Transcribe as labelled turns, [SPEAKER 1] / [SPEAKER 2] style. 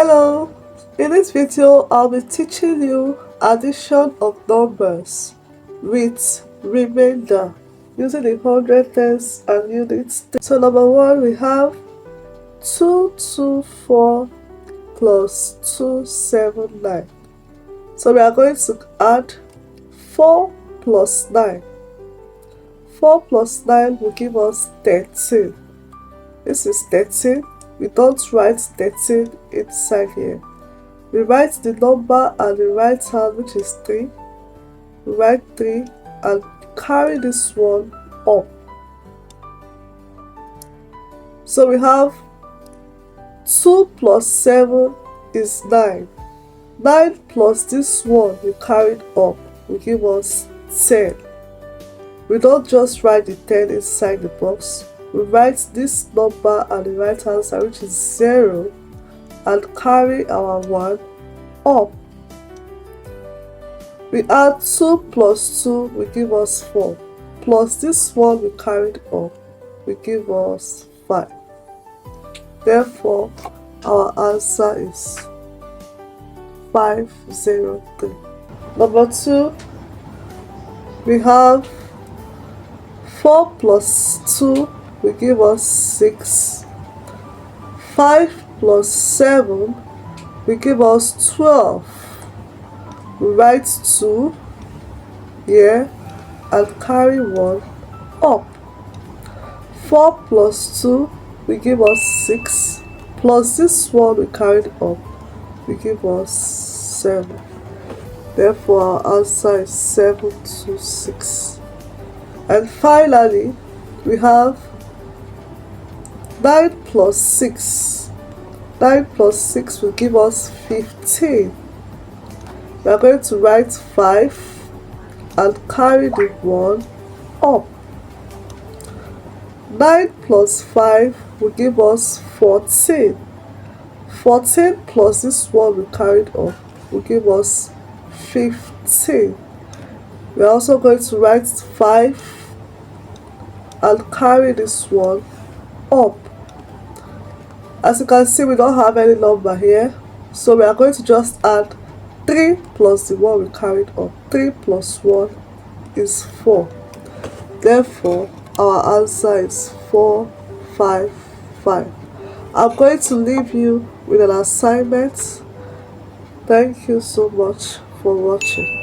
[SPEAKER 1] Hello! In this video, I'll be teaching you addition of numbers with remainder using the hundred tens and units. So number one, we have 224 plus 279. So we are going to add 4 plus 9. 4 plus 9 will give us 13. This is 13. We don't write 13 inside here. We write the number on the right hand, which is 3. We write 3 and carry this one up. So we have 2 plus 7 is 9. 9 plus this one we carried up will give us 10. We don't just write the 10 inside the box. We write this number on the right hand side, which is 0, and carry our 1 up. We add 2 plus 2 will give us 4, plus this one we carried up will give us 5. Therefore, our answer is 503. Number 2, we have 4 plus 2 will give us 6. 5 plus 7 will give us 12. We write 2 here and carry 1 up. 4 plus 2 will give us 6, plus this one we carried up will give us 7. Therefore, our answer is 726. And finally, we have 9 plus 6. 9 plus 6 will give us 15. We are going to write 5 and carry the 1 up. 9 plus 5 will give us 14. 14 plus this one we carried up will give us 15. We are also going to write 5 and carry this one up. As you can see, we don't have any number here, so we are going to just add 3 plus the one we carried up. 3 plus 1 is 4. Therefore, our answer is 455. I'm going to leave you with an assignment. Thank you so much for watching.